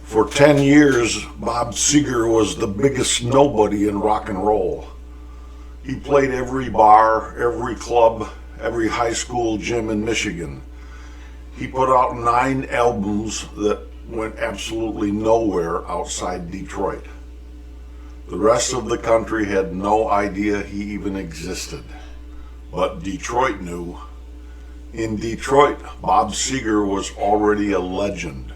For 10 years, Bob Seger was the biggest nobody in rock and roll. He played every bar, every club, every high school gym in Michigan. He put out 9 albums that went absolutely nowhere outside Detroit. The rest of the country had no idea he even existed. But Detroit knew. In Detroit, Bob Seger was already a legend.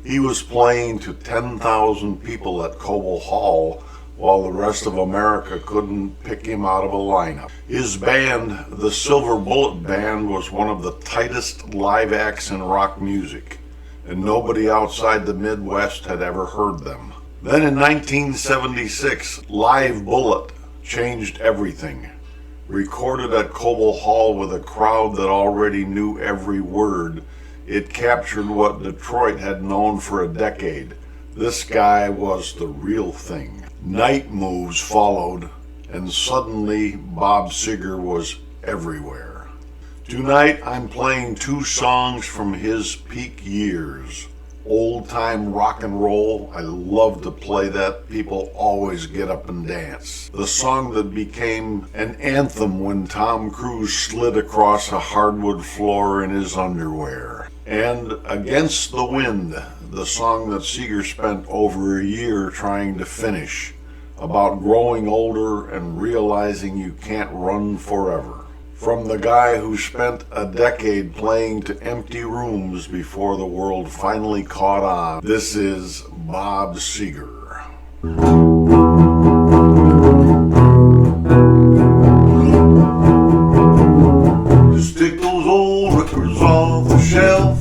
He was playing to 10,000 people at Cobo Hall while the rest of America couldn't pick him out of a lineup. His band, the Silver Bullet Band, was one of the tightest live acts in rock music, and nobody outside the Midwest had ever heard them. Then in 1976, Live Bullet changed everything. Recorded at Cobo Hall with a crowd that already knew every word, it captured what Detroit had known for a decade. This guy was the real thing. Night Moves followed, and suddenly Bob Seger was everywhere. Tonight I'm playing 2 songs from his peak years. Old time rock and roll, I love to play that. People always get up and dance. The song that became an anthem when Tom Cruise slid across a hardwood floor in his underwear. And Against the Wind, the song that Seger spent over a year trying to finish, about growing older and realizing you can't run forever. From the guy who spent a decade playing to empty rooms before the world finally caught on, this is Bob Seger. Just take those old records off the shelf,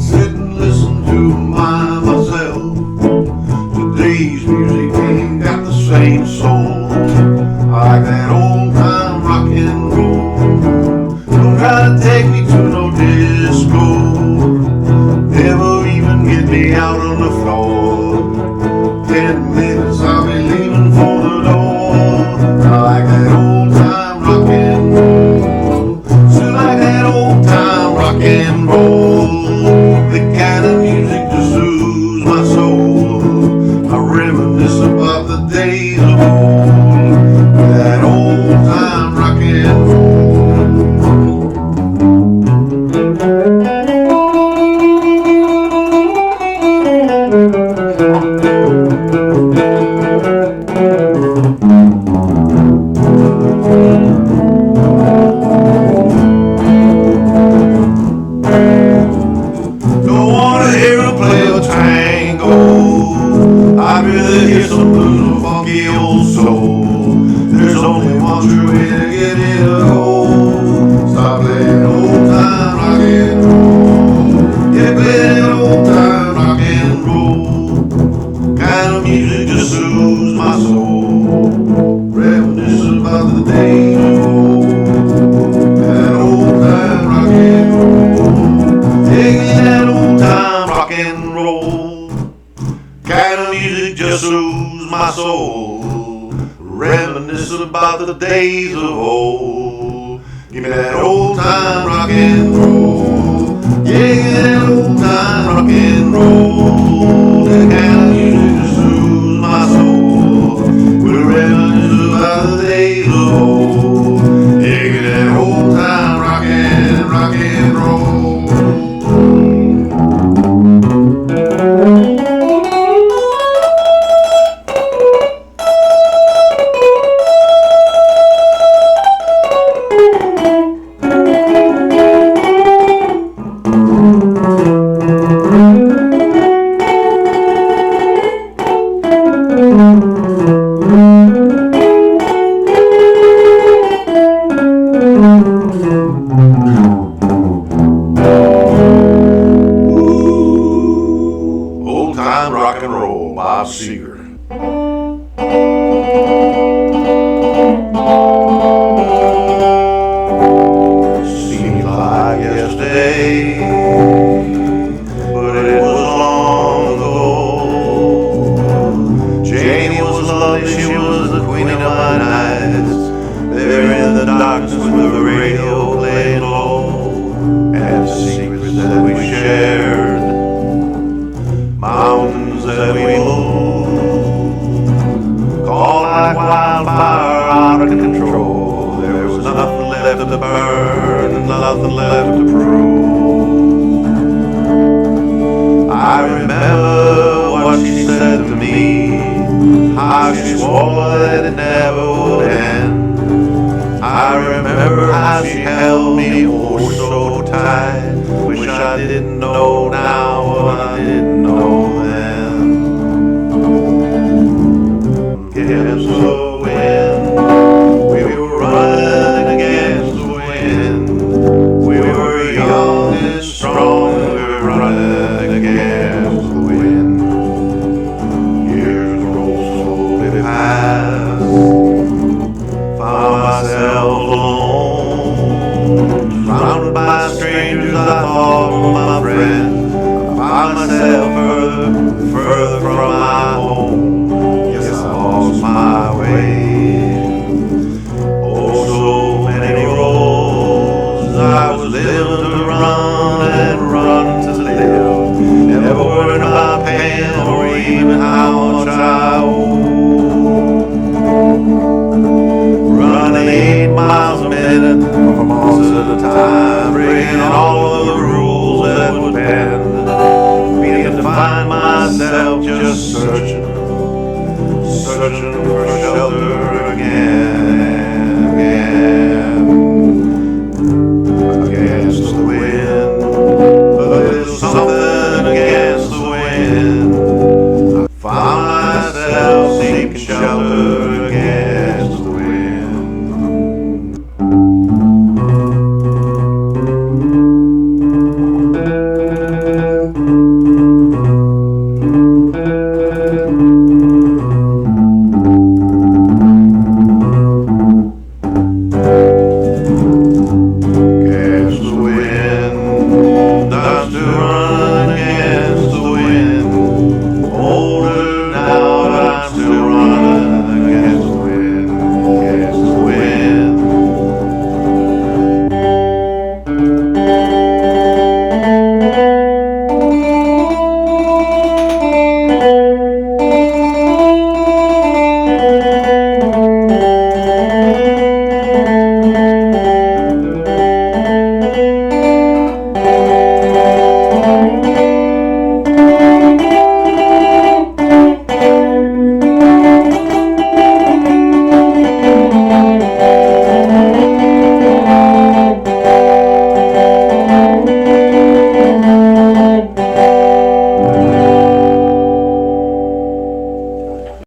sit and listen to myself. Today's music ain't got the same soul, like that old time rock and roll. Don't try to take me to no disco, never even get me out on the floor. 10 minutes I'll be leaving for the door. I like that old time rock and roll, still like that old time rock and roll. The kind of music to soothe my soul. I reminisce about the days of old, that old time rock and roll. Don't wanna hear her play a tango, I'd rather hear some blues and funky old soul. There's only one true way to get it to go. Stop playing old time rock and roll. Yeah, play that old time rock and roll. Kind of music just soothes my soul. Reminisce about the days of old, that old time rock and roll. Take me that old time rock and roll. Kind of music just soothes my soul. Reminisce about the days of old. Give me that old time rock and roll. Yeah, give me that old time rock and roll. That kind of music just soothes my soul. We'll reminisce about the days of old. Yeah, give me that old time rock and roll. Old time rock and roll, Bob Seger. Seems like yesterday, but it was long ago. Janie was lovely, she was the queen of my nights. There in the darkness with the radio playing low, and the secrets that we shared. My that we moved, all like wildfire out of control. There was nothing left to burn and nothing left to prove. I remember what she said to me, how she swore that it never would end. I remember how she held me oh so tight. Wish I didn't know now what I didn't know then. Against the wind, we were running against the wind. We were young and strong, we were running against the wind. Years rolled slowly past, found myself alone, surrounded by strangers I thought were my friends. I found myself further from my home. Yes, I lost my way. Oh, so many roads I was living to run and run to live, never worried about pain or even how much I owe. Running 8 miles a minute for months at a time, breaking all of the rules that would bend, beginning to find myself just searching for shelter again, against the wind, a little something against the wind.